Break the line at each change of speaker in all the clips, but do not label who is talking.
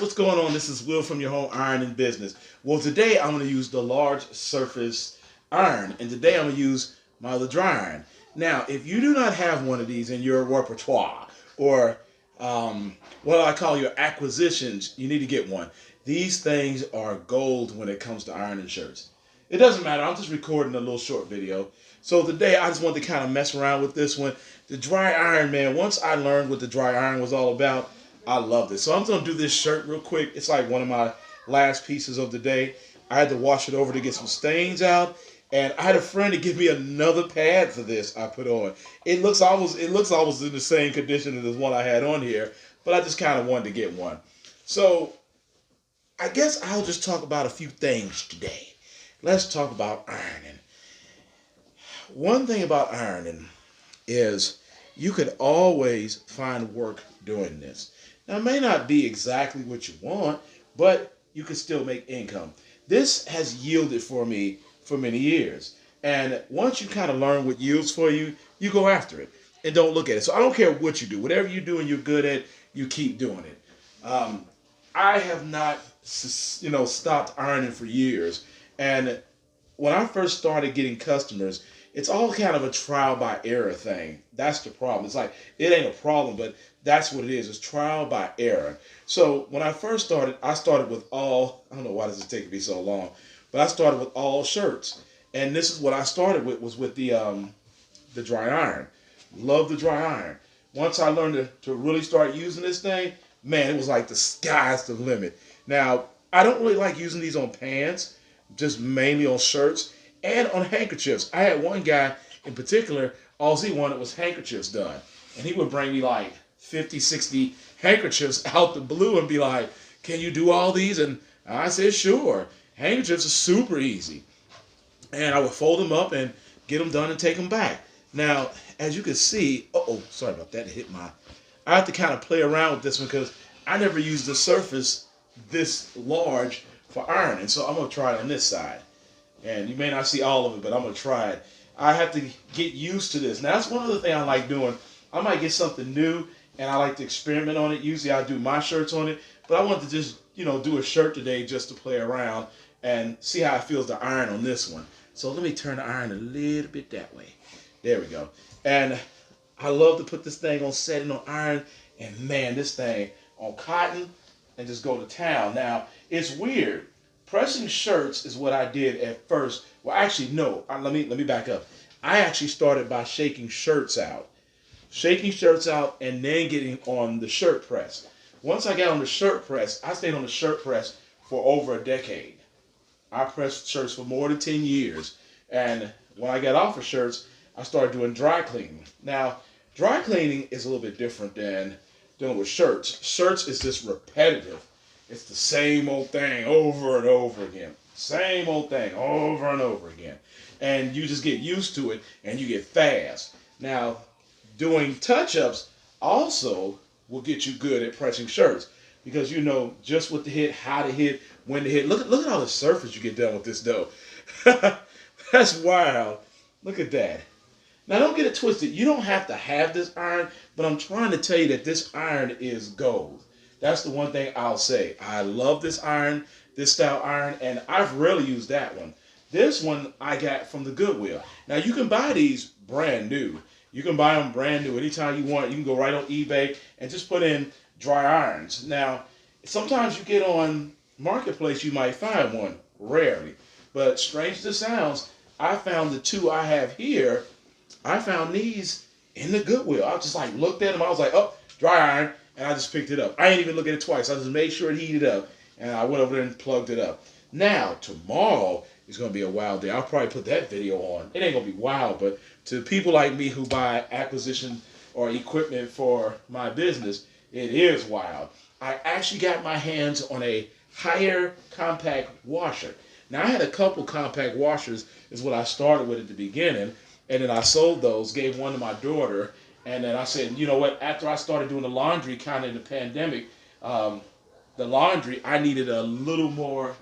what's going on? This is Will from your home ironing business. Well, today I'm going to use the large surface iron, and today I'm going to use my other dry iron. Now, if you do not have one of these in your repertoire, or what I call your acquisitions, you need to get one. These things are gold when it comes to ironing shirts. It doesn't matter. I'm just recording a little short video. So today I just wanted to kind of mess around with this one. The dry iron, man, once I learned what the dry iron was all about, I loved it. So I'm going to do this shirt real quick. It's like one of my last pieces of the day. I had to wash it over to get some stains out. And I had a friend to give me another pad for this I put on. It looks almost in the same condition as the one I had on here, but I just kind of wanted to get one. So I guess I'll just talk about a few things today. Let's talk about ironing. One thing about ironing is you could always find work doing this. Now, it may not be exactly what you want, but you can still make income. This has yielded for me for many years. And once you kind of learn what yields for you, you go after it and don't look at it. So I don't care what you do. Whatever you do and you're good at, you keep doing it. I have not, stopped ironing for years. And when I first started getting customers, it's all kind of a trial by error thing. That's the problem. It's like, it ain't a problem, but that's what it is. It's trial by error. So when I first started, I started with all, I don't know why this is taking me so long, but I started with all shirts. And this is what I started with, was with the dry iron. Love the dry iron. Once I learned to really start using this thing, man, it was like the sky's the limit. Now, I don't really like using these on pants, just mainly on shirts and on handkerchiefs. I had one guy in particular, all he wanted was handkerchiefs done. And he would bring me like 50, 60 handkerchiefs out the blue and be like, can you do all these? And I said, sure. Handkerchiefs are super easy. And I would fold them up and get them done and take them back. Now, as you can see, sorry about that, it hit my, I have to kind of play around with this one because I never used the surface this large for ironing. So I'm going to try it on this side. And you may not see all of it, but I'm going to try it. I have to get used to this. Now, that's one other thing I like doing. I might get something new, and I like to experiment on it. Usually I do my shirts on it, but I want to just, do a shirt today just to play around and see how it feels to iron on this one. So let me turn the iron a little bit that way. There we go. And I love to put this thing on setting on iron, and man, this thing on cotton, and just go to town. Now, it's weird. Pressing shirts is what I did at first. Well, actually, no. Let me back up. I actually started by shaking shirts out. Shaking shirts out and then getting on the shirt press. Once I got on the shirt press, I stayed on the shirt press for over a decade. I pressed shirts for more than 10 years. And when I got off of shirts, I started doing dry cleaning. Now, dry cleaning is a little bit different than dealing with shirts. Shirts is just repetitive. It's the same old thing over and over again. Same old thing over and over again. And you just get used to it and you get fast. Now, doing touch-ups also will get you good at pressing shirts because you know just what to hit, how to hit, when to hit. Look at all the surface you get done with this dough. That's wild. Look at that. Now, don't get it twisted. You don't have to have this iron, but I'm trying to tell you that this iron is gold. That's the one thing I'll say. I love this iron, this style iron, and I've rarely used that one. This one I got from the Goodwill. Now, you can buy these brand new. You can buy them brand new anytime you want. You can go right on eBay and just put in dry irons. Now, sometimes you get on Marketplace, you might find one. Rarely. But strange as it sounds, I found the two I have here. I found these in the Goodwill. I just like looked at them. I was like, oh, dry iron. And I just picked it up. I didn't even look at it twice. I just made sure it heated up. And I went over there and plugged it up. Now, tomorrow is going to be a wild day. I'll probably put that video on. It ain't going to be wild, but to people like me who buy acquisition or equipment for my business, it is wild. I actually got my hands on a higher compact washer. Now, I had a couple compact washers is what I started with at the beginning. And then I sold those, gave one to my daughter. And then I said, you know what, after I started doing the laundry kind of in the pandemic, the laundry, I needed a little more,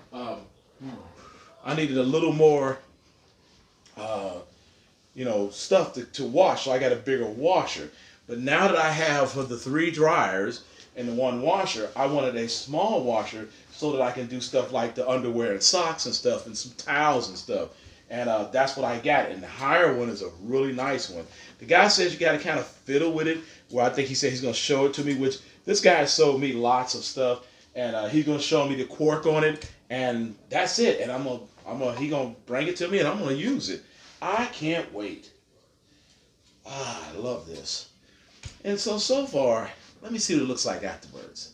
stuff to wash. So I got a bigger washer. But now that I have the 3 dryers, and the one washer. I wanted a small washer so that I can do stuff like the underwear and socks and stuff and some towels and stuff. And that's what I got. And the higher one is a really nice one. The guy says you got to kind of fiddle with it. Where I think he said he's going to show it to me. Which this guy has sold me lots of stuff, and he's going to show me the cork on it, and that's it. And he's going to bring it to me, and I'm going to use it. I can't wait. I love this. And so far, let me see what it looks like afterwards.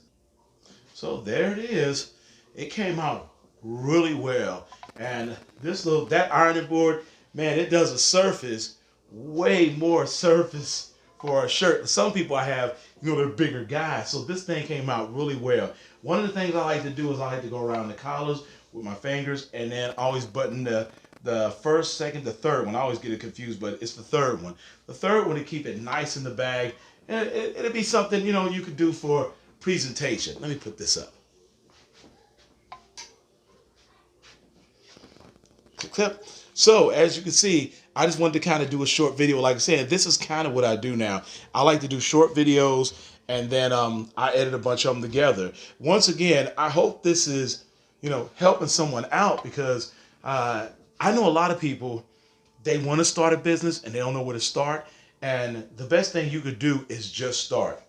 So there it is. It came out really well. And that ironing board, man, it does a surface, way more surface for a shirt. Some people I have, they're bigger guys. So this thing came out really well. One of the things I like to do is I like to go around the collars with my fingers and then always button the first, second, the third one. I always get it confused, but it's the third one. The third one to keep it nice in the bag. And it'll be something, you could do for presentation. Let me put this up. Clip. So as you can see, I just wanted to kind of do a short video. Like I said, this is kind of what I do now. I like to do short videos, and then I edit a bunch of them together. Once again, I hope this is, helping someone out, because I know a lot of people, they want to start a business and they don't know where to start. And the best thing you could do is just start.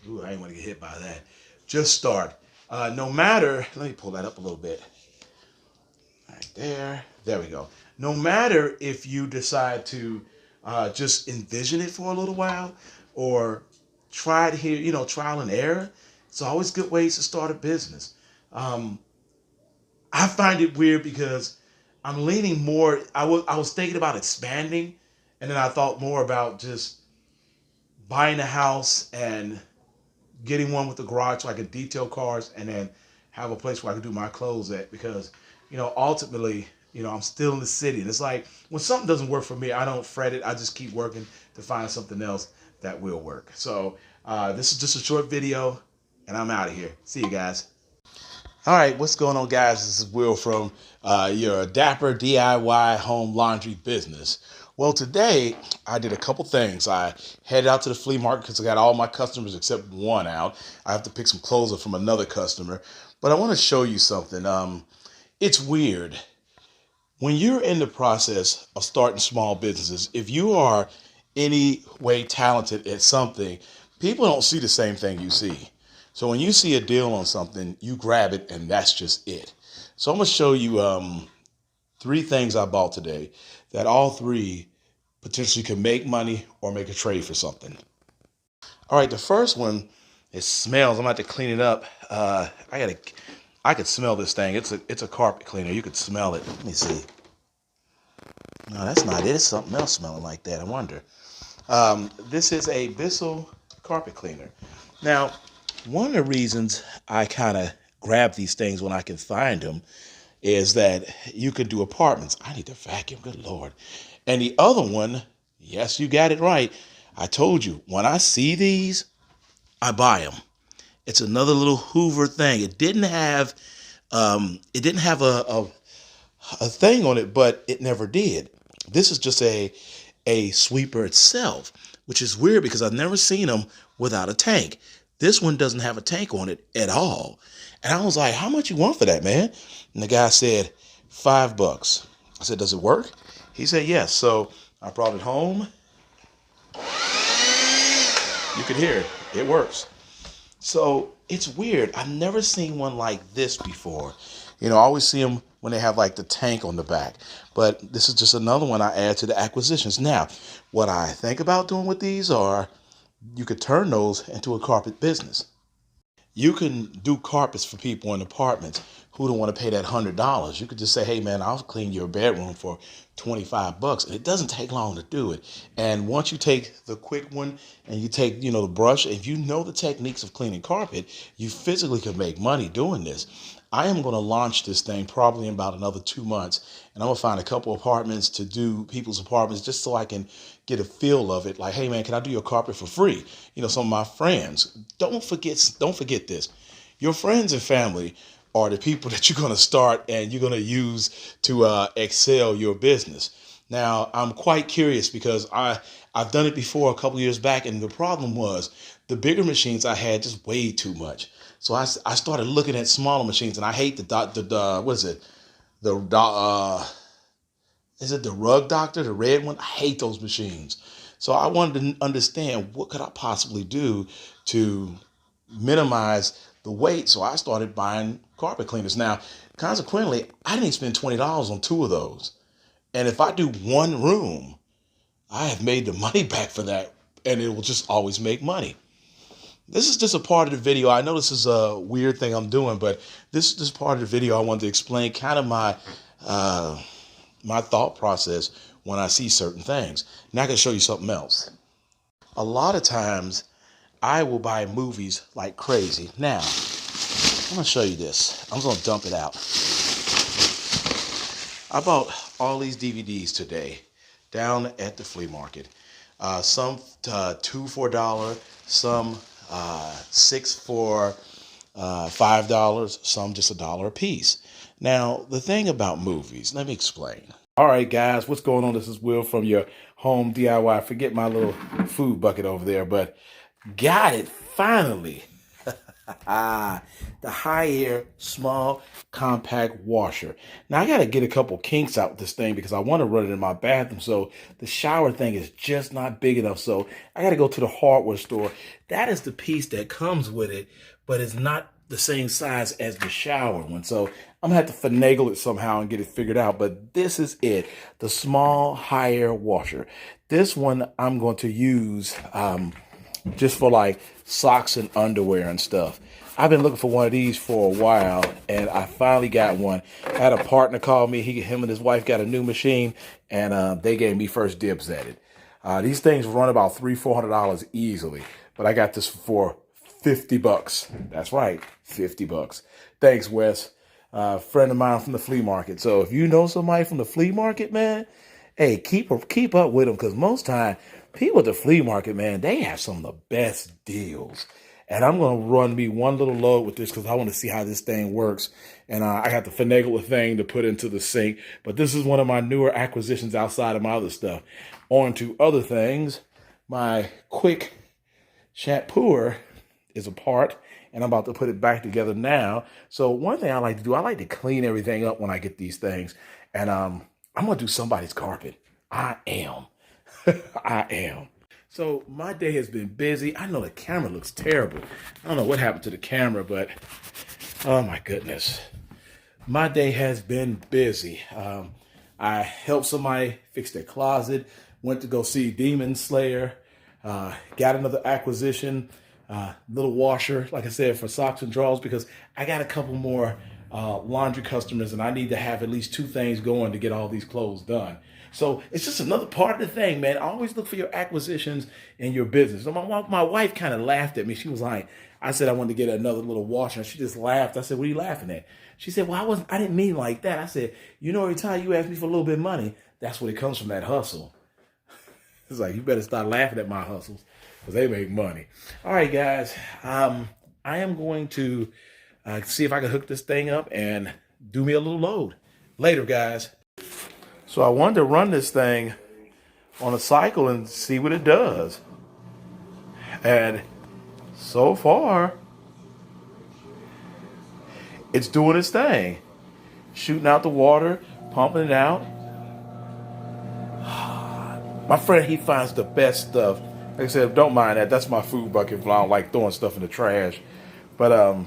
Ooh, I didn't want to get hit by that. Just start. No matter, let me pull that up a little bit. Right there. There we go. No matter if you decide to just envision it for a little while or try it here, trial and error. It's always good ways to start a business. I find it weird because I'm leaning more. I was thinking about expanding, and then I thought more about just buying a house and getting one with a garage so I could detail cars and then have a place where I could do my clothes at, because ultimately, I'm still in the city. And it's like, when something doesn't work for me, I don't fret it. I just keep working to find something else that will work. So this is just a short video, and I'm out of here. See you guys. All right, what's going on, guys? This is Will from your Dapper DIY home laundry business. Well, today I did a couple things. I headed out to the flea market because I got all my customers except one out. I have to pick some clothes up from another customer. But I want to show you something. It's weird. When you're in the process of starting small businesses, if you are any way talented at something, people don't see the same thing you see. So when you see a deal on something, you grab it, and that's just it. So I'm going to show you 3 things I bought today that all 3 potentially could make money or make a trade for something. All right, the first one, it smells. I'm going to have to clean it up. I could smell this thing. It's a carpet cleaner. You could smell it. Let me see. No, that's not it. It's something else smelling like that. I wonder. This is a Bissell carpet cleaner. Now, one of the reasons I kind of grab these things when I can find them is that you could do apartments. I need to vacuum, good Lord. And the other one, yes, you got it right. I told you, when I see these, I buy them. It's another little Hoover thing. It didn't have a thing on it, but it never did. This is just a sweeper itself, which is weird because I've never seen them without a tank. This one doesn't have a tank on it at all. And I was like, how much you want for that, man? And the guy said, $5. I said, does it work? He said, yes. So I brought it home. You can hear it. It works. So it's weird. I've never seen one like this before. I always see them when they have like the tank on the back. But this is just another one I add to the acquisitions. Now, what I think about doing with these are, you could turn those into a carpet business. You can do carpets for people in apartments who don't want to pay that $100. You could just say, hey man, I'll clean your bedroom for $25. And it doesn't take long to do it. And once you take the quick one and you take, the brush, if you know the techniques of cleaning carpet, you physically can make money doing this. I am going to launch this thing probably in about another 2 months. And I'm going to find a couple apartments to do people's apartments just so I can get a feel of it. Like, hey man, can I do your carpet for free? Some of my friends, don't forget this. Your friends and family are the people that you're going to start and you're going to use to excel your business. Now, I'm quite curious because I I've done it before a couple years back, and the problem was the bigger machines I had just weighed too much. So I started looking at smaller machines, and I hate the what is it? Is it the Rug Doctor, the red one? I hate those machines. So I wanted to understand what could I possibly do to minimize the weight. So I started buying carpet cleaners. Now, consequently, I didn't spend $20 on two of those. And if I do one room, I have made the money back for that, and it will just always make money. This is just a part of the video. I know this is a weird thing I'm doing, but this is just part of the video I wanted to explain kind of my thought process when I see certain things. Now I can show you something else. A lot of times I will buy movies like crazy. Now, I'm going to show you this. I'm going to dump it out. I bought all these DVDs today down at the flea market. Some two for $1, some six for $5, some just $1 a piece. Now, the thing about movies, let me explain. All right, guys, what's going on? This is Will from your home DIY. Forget my little food bucket over there, but got it finally. The high-air, small, compact washer. Now, I got to get a couple kinks out with this thing because I want to run it in my bathroom. So the shower thing is just not big enough. So I got to go to the hardware store. That is the piece that comes with it, but it's not the same size as the shower one. So I'm going to have to finagle it somehow and get it figured out. But this is it, the small, high-air washer. This one I'm going to use just for like socks and underwear and stuff. I've been looking for one of these for a while, and I finally got one. I had a partner call me. Him and his wife got a new machine, and they gave me first dibs at it. These things run about $300-400 easily, but I got this for $50. That's right, $50. Thanks, Wes. Friend of mine from the flea market. So if you know somebody from the flea market, man, hey, keep up with them, because most time people at the flea market, man, they have some of the best deals. And I'm going to run me one little load with this because I want to see how this thing works. And I got to finagle a thing to put into the sink. But this is one of my newer acquisitions outside of my other stuff. On to other things. My quick shampooer is apart, and I'm about to put it back together now. So one thing I like to do, I like to clean everything up when I get these things. And I'm going to do somebody's carpet. I am. I am. So my day has been busy. I know the camera looks terrible. I don't know what happened to the camera, but oh my goodness. My day has been busy. I helped somebody fix their closet, went to go see Demon Slayer, got another acquisition, little washer, like I said, for socks and drawers, because I got a couple more laundry customers, and I need to have at least 2 things going to get all these clothes done. So it's just another part of the thing, man. Always look for your acquisitions in your business. So my wife kind of laughed at me. She was like, I said I wanted to get another little washer, and she just laughed. I said, what are you laughing at? She said, well, I didn't mean like that. I said, you know, every time you ask me for a little bit of money, that's what it comes from, that hustle. It's like, you better start laughing at my hustles because they make money. All right, guys. I am going to see if I can hook this thing up and do me a little load. Later, guys. So I wanted to run this thing on a cycle and see what it does. And so far, it's doing its thing. Shooting out the water, pumping it out. My friend, he finds the best stuff. Like I said, don't mind that. That's my food bucket. I don't like throwing stuff in the trash. But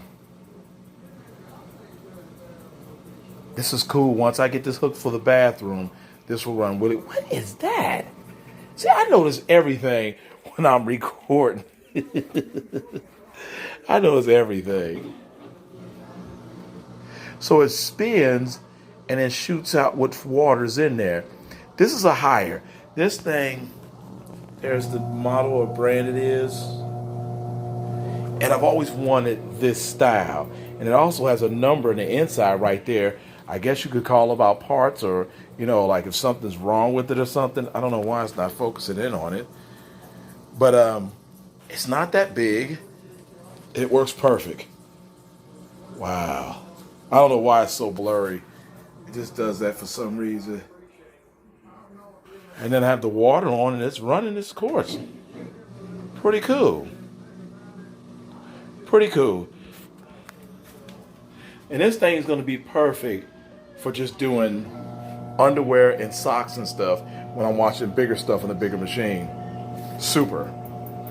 this is cool. Once I get this hooked for the bathroom, this will run with it. What is that? See, I notice everything when I'm recording. I notice everything. So it spins and then shoots out what water's in there. This is a higher. This thing, there's the model or brand it is. And I've always wanted this style. And it also has a number in the inside right there. I guess you could call about parts, or, you know, like if something's wrong with it or something. I don't know why it's not focusing in on it. But it's not that big. It works perfect. Wow. I don't know why it's so blurry. It just does that for some reason. And then I have the water on and it's running its course. Pretty cool. Pretty cool. And this thing is going to be perfect for just doing underwear and socks and stuff when I'm watching bigger stuff on a bigger machine. Super.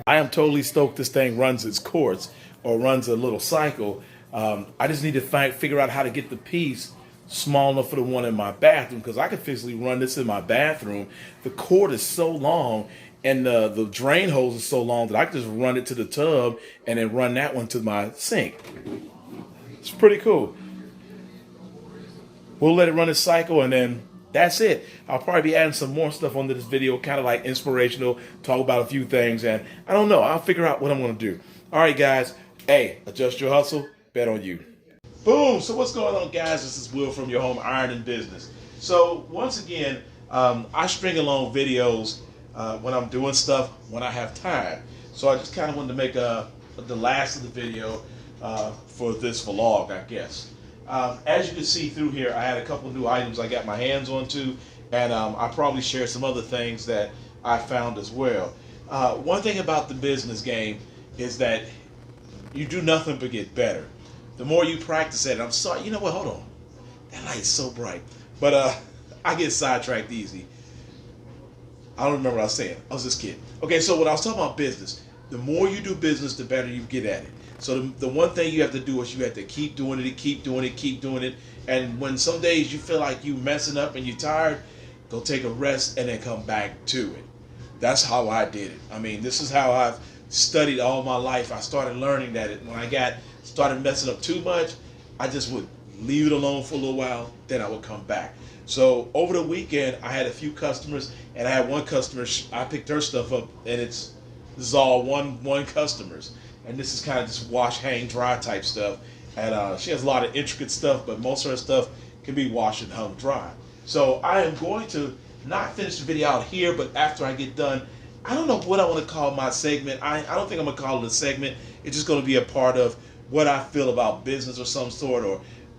I am totally stoked this thing runs its course or runs a little cycle. I just need to figure out how to get the piece small enough for the one in my bathroom, because I could physically run this in my bathroom. The cord is so long and the drain hose is so long that I can just run it to the tub and then run that one to my sink. It's pretty cool. We'll let it run its cycle and then that's it. I'll probably be adding some more stuff onto this video, kind of like inspirational, talk about a few things, and I don't know. I'll figure out what I'm going to do. All right, guys. Hey, adjust your hustle. Bet on you. Boom. So what's going on, guys? This is Will from Your Home Ironing Business. So once again, I string along videos when I'm doing stuff when I have time. So I just kind of wanted to make the last of the video for this vlog, I guess. As you can see through here, I had a couple new items I got my hands onto, and I probably share some other things that I found as well. One thing about the business game is that you do nothing but get better. The more you practice at it, I'm sorry, you know what, hold on. That light's so bright. But I get sidetracked easy. I don't remember what I was saying. I was just kidding. Okay, so when I was talking about business, the more you do business, the better you get at it. So the one thing you have to do is you have to keep doing it, keep doing it, keep doing it. And when some days you feel like you messing up and you're tired, go take a rest and then come back to it. That's how I did it. I mean, this is how I've studied all my life. I started learning that when I started messing up too much, I just would leave it alone for a little while, then I would come back. So over the weekend, I had a few customers, and I had one customer, I picked her stuff up, and this is all one customers. And this is kind of just wash, hang, dry type stuff. And she has a lot of intricate stuff, but most of her stuff can be washed and hung dry. So I am going to not finish the video out here, but after I get done, I don't know what I want to call my segment. I don't think I'm going to call it a segment. It's just going to be a part of what I feel about business or some sort,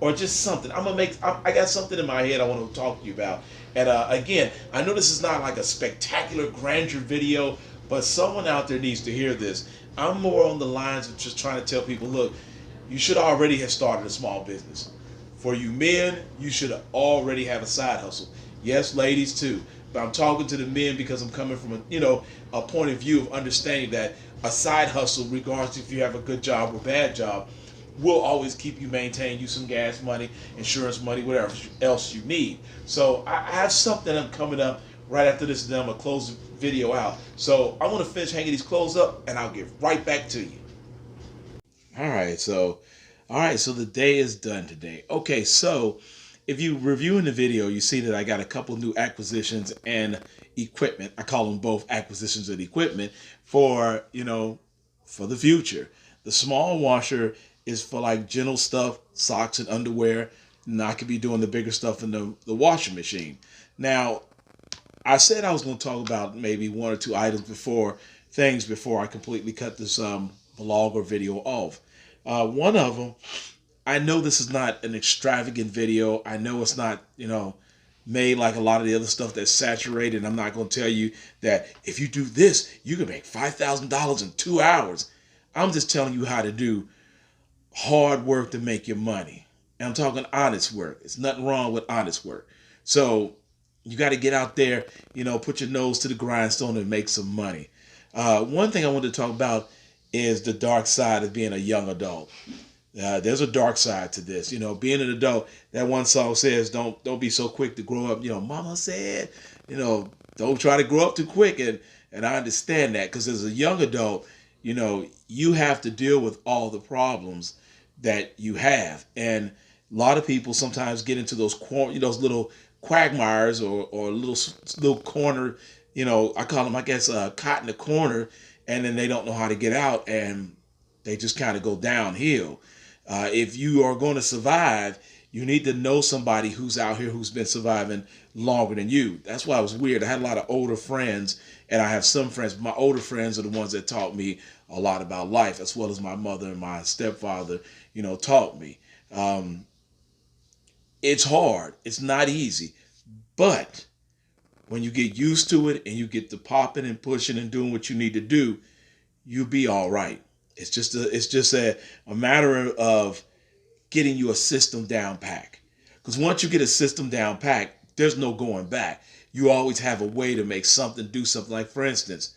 or just something. I got something in my head I want to talk to you about. And again, I know this is not like a spectacular grandeur video, but someone out there needs to hear this. I'm more on the lines of just trying to tell people, look, you should already have started a small business. For you men, you should already have a side hustle. Yes, ladies too. But I'm talking to the men because I'm coming from a point of view of understanding that a side hustle, regardless if you have a good job or bad job, will always keep you maintain you some gas money, insurance money, whatever else you need. So I have something I'm coming up right after this, and then I'm going to close the video out. So I want to finish hanging these clothes up, and I'll get right back to you. All right, so the day is done today. Okay, so if you reviewing the video, you see that I got a couple new acquisitions and equipment. I call them both acquisitions and equipment for the future. The small washer is for like general stuff, socks and underwear, and I could be doing the bigger stuff in the washing machine. Now, I said I was going to talk about maybe one or two items before I completely cut this vlog or video off. One of them, I know this is not an extravagant video. I know it's not, made like a lot of the other stuff that's saturated. I'm not going to tell you that if you do this, you can make $5,000 in 2 hours. I'm just telling you how to do hard work to make your money. And I'm talking honest work. It's nothing wrong with honest work. So you got to get out there, put your nose to the grindstone and make some money. One thing I want to talk about is the dark side of being a young adult. There's a dark side to this. Being an adult, that one song says, don't be so quick to grow up. Mama said, don't try to grow up too quick. And I understand that, because as a young adult, you have to deal with all the problems that you have. And a lot of people sometimes get into those little quagmires or little corner, I call them, I guess, caught in the corner, and then they don't know how to get out, and they just kind of go downhill. If you are going to survive, you need to know somebody who's out here who's been surviving longer than you. That's why it was weird. I had a lot of older friends, and I have some friends, but my older friends are the ones that taught me a lot about life, as well as my mother and my stepfather, taught me. It's hard. It's not easy. But when you get used to it and you get to popping and pushing and doing what you need to do, you'll be all right. It's just a matter of getting you a system down pack. Because once you get a system down pack, there's no going back. You always have a way to make something do something. Like, for instance,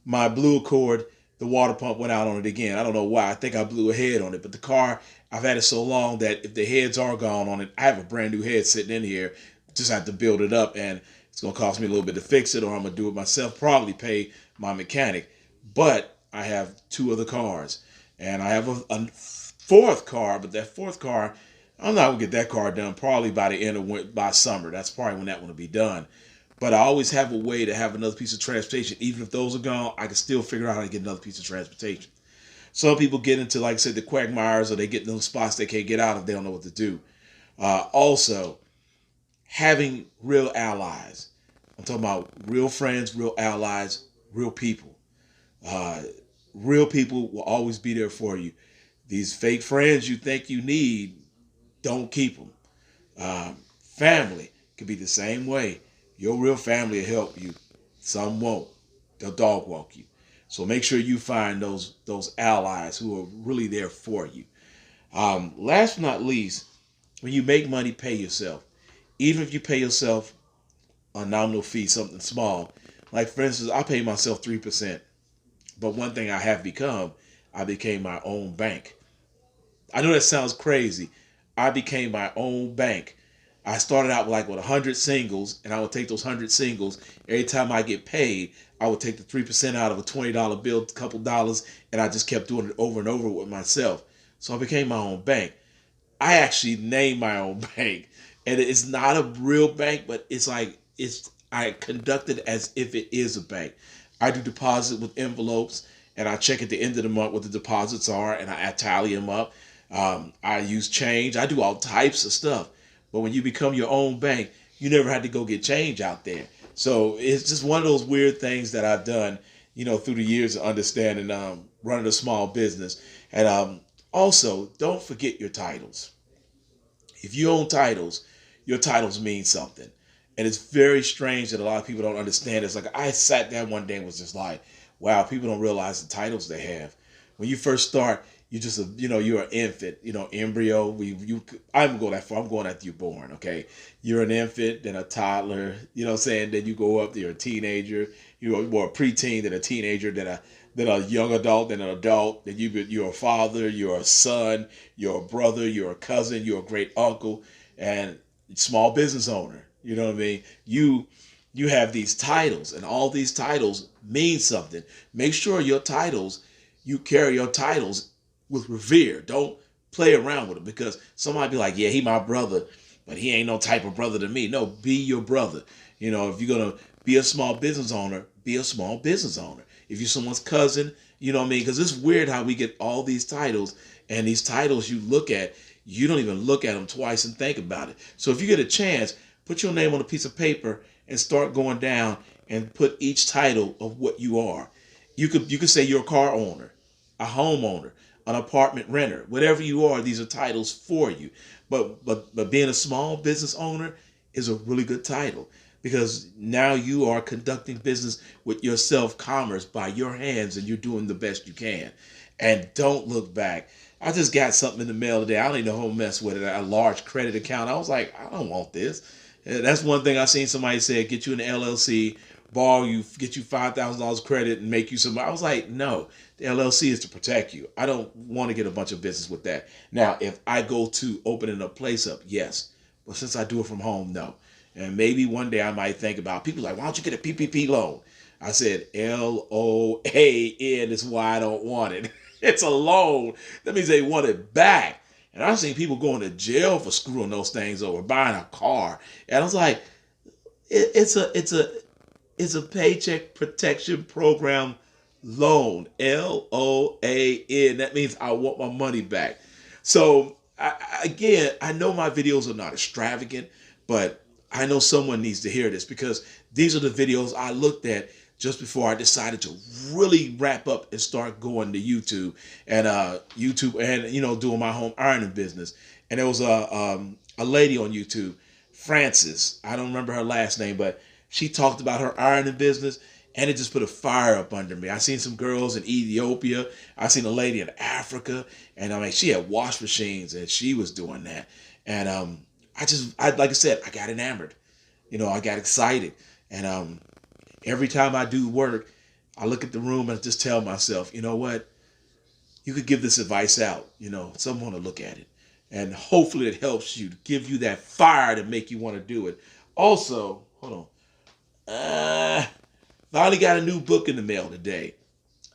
my Blue Accord, the water pump went out on it again. I don't know why. I think I blew a head on it. But the car, I've had it so long that if the heads are gone on it, I have a brand new head sitting in here. Just have to build it up, and it's going to cost me a little bit to fix it, or I'm going to do it myself, probably pay my mechanic. But I have two other cars, and I have a fourth car, but that fourth car, I'm not going to get that car done probably by the end of by summer. That's probably when that one will be done. But I always have a way to have another piece of transportation. Even if those are gone, I can still figure out how to get another piece of transportation. Some people get into, like I said, the quagmires, or they get in those spots they can't get out of. They don't know what to do. Also, having real allies. I'm talking about real friends, real allies, real people. Real people will always be there for you. These fake friends you think you need, don't keep them. Family can be the same way. Your real family will help you. Some won't. They'll dog walk you. So make sure you find those allies who are really there for you. Last but not least, when you make money, pay yourself. Even if you pay yourself a nominal fee, something small. Like, for instance, I pay myself 3%. But one thing I became my own bank. I know that sounds crazy. I became my own bank. I started out with 100 singles, and I would take those 100 singles. Every time I get paid, I would take the 3% out of a $20 bill, a couple dollars, and I just kept doing it over and over with myself. So I became my own bank. I actually named my own bank, and it's not a real bank, but I conduct it as if it is a bank. I do deposit with envelopes, and I check at the end of the month what the deposits are, and I tally them up. I use change. I do all types of stuff. But when you become your own bank, you never had to go get change out there. So it's just one of those weird things that I've done, through the years of understanding running a small business. And also, don't forget your titles. If you own titles, your titles mean something. And it's very strange that a lot of people don't understand. It's like, I sat down one day and was just like, wow, people don't realize the titles they have. When you first start, you're an infant, embryo. I'm going that far. I'm going after you're born. Okay. You're an infant, then a toddler, what I'm saying? Then you go up, you're a teenager, you're a preteen, then a teenager, then a young adult, then an adult, then you're a father, you're a son, you're a brother, you're a cousin, you're a great uncle, and small business owner. You know what I mean? You have these titles, and all these titles mean something. Make sure you carry your titles with revere. Don't play around with them, because somebody be like, yeah, he my brother, but he ain't no type of brother to me. No, be your brother. If you're going to be a small business owner, be a small business owner. If you're someone's cousin, you know what I mean? Because it's weird how we get all these titles, and these titles you don't even look at them twice and think about it. So if you get a chance, put your name on a piece of paper and start going down and put each title of what you are. You could say you're a car owner, a homeowner, an apartment renter, whatever you are. These are titles for you. But being a small business owner is a really good title, because now you are conducting business with your self-commerce by your hands, and you're doing the best you can. And don't look back. I just got something in the mail today. I don't even know who mess with it. A large credit account. I was like, I don't want this. That's one thing I seen somebody say, get you an LLC, get you $5,000 credit and make you some. I was like, no, the LLC is to protect you. I don't want to get a bunch of business with that. Now, if I go to opening a place up, yes. But since I do it from home, no. And maybe one day I might think about, people like, why don't you get a PPP loan? I said, LOAN is why I don't want it. It's a loan. That means they want it back. And I've seen people going to jail for screwing those things over, buying a car. And I was like, it's a paycheck protection program loan. LOAN. That means I want my money back. So I know my videos are not extravagant, but I know someone needs to hear this, because these are the videos I looked at just before I decided to really wrap up and start going to YouTube and doing my home ironing business. And there was a lady on YouTube, Frances. I don't remember her last name, but She talked about her ironing business, and it just put a fire up under me. I seen some girls in Ethiopia. I seen a lady in Africa, and I mean, she had wash machines, and she was doing that. And I like I said, I got enamored. I got excited, and every time I do work, I look at the room and I just tell myself, you know what? You could give this advice out. Someone to look at it, and hopefully it helps you to give you that fire to make you want to do it. Also, hold on. Finally got a new book in the mail today.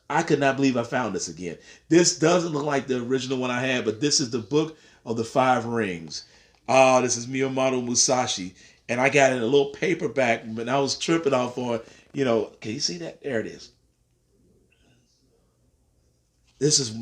I could not believe I found this again. This doesn't look like the original one I had, but this is the Book of the Five Rings. This is Miyamoto Musashi. And I got it in a little paperback, but I was tripping off on, can you see that? There it is. This is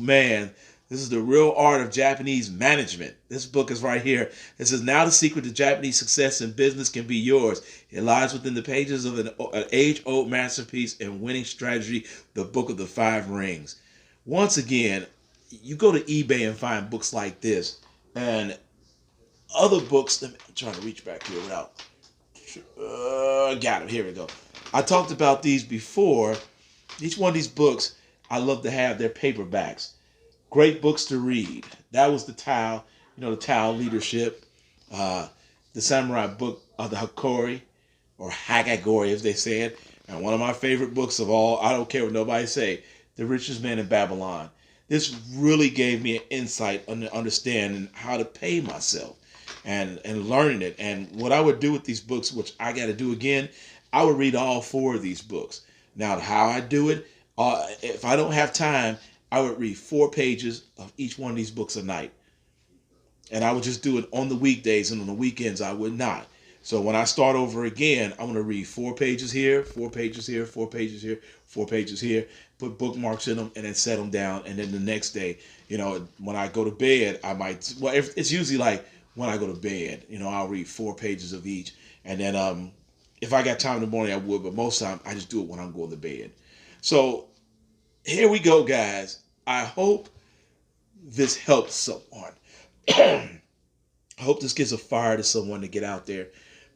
the real art of Japanese management. This book is right here. It says, now the secret to Japanese success in business can be yours. It lies within the pages of an age-old masterpiece and winning strategy, the Book of the Five Rings. Once again, you go to eBay and find books like this and other books. I'm trying to reach back here without. Got him. Here we go. I talked about these before. Each one of these books, I love to have their paperbacks. Great books to read. That was the Tao, the Tao leadership. The samurai book of the Hakori, or Hagagori as they said. And one of my favorite books of all, I don't care what nobody say, The Richest Man in Babylon. This really gave me an insight on understanding how to pay myself and learning it. And what I would do with these books, which I got to do again, I would read all four of these books. Now, how I do it, if I don't have time, I would read 4 pages of each one of these books a night. And I would just do it on the weekdays, and on the weekends I would not. So when I start over again, I'm going to read 4 pages here, 4 pages here, 4 pages here, 4 pages here, put bookmarks in them, and then set them down. And then the next day, when I go to bed, I might, well, it's usually like when I go to bed, I'll read 4 pages of each. And then if I got time in the morning, I would, but most of the time I just do it when I'm going to bed. So here we go, guys. I hope this helps someone. I hope this gives a fire to someone to get out there,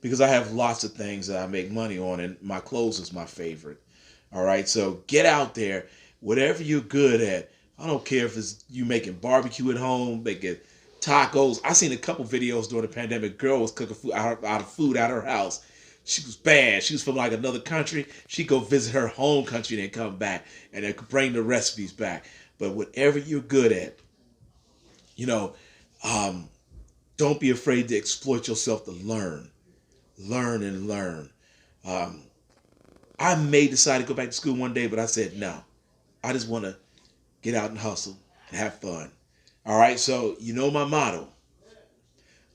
because I have lots of things that I make money on, and my clothes is my favorite. All right, so get out there. Whatever you're good at. I don't care if it's you making barbecue at home, making tacos. I seen a couple videos during the pandemic. Girl was cooking food out of her house. She was bad. She was from like another country. She'd go visit her home country and then come back and then bring the recipes back. But whatever you're good at, don't be afraid to exploit yourself to learn. Learn and learn. I may decide to go back to school one day, but I said no. I just want to get out and hustle and have fun. All right, so my motto.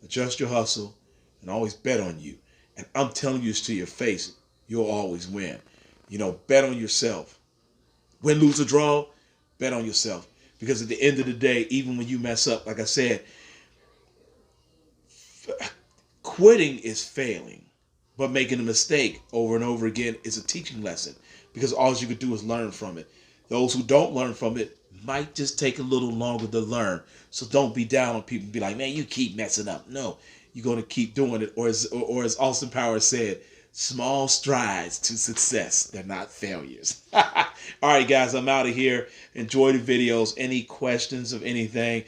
Adjust your hustle and always bet on you. And I'm telling you this to your face, you'll always win. Bet on yourself. Win, lose, or draw, bet on yourself. Because at the end of the day, even when you mess up, like I said, quitting is failing. But making a mistake over and over again is a teaching lesson. Because all you could do is learn from it. Those who don't learn from it might just take a little longer to learn. So don't be down on people and be like, man, you keep messing up. No, you're going to keep doing it. Or as Austin Powers said, small strides to success. They're not failures. All right, guys, I'm out of here. Enjoy the videos. Any questions of anything,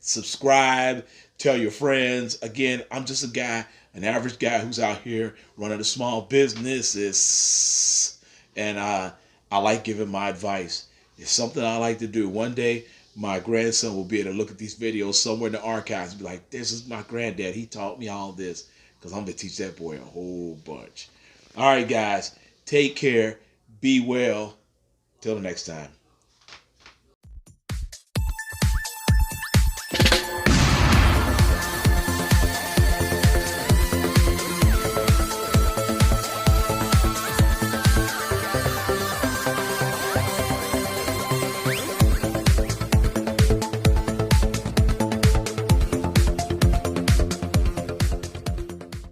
subscribe, tell your friends. Again, I'm just a guy, an average guy who's out here running a small business. And I like giving my advice. It's something I like to do. One day, my grandson will be able to look at these videos somewhere in the archives and be like, this is my granddad. He taught me all this. Because I'm going to teach that boy a whole bunch. All right, guys. Take care. Be well. Till the next time.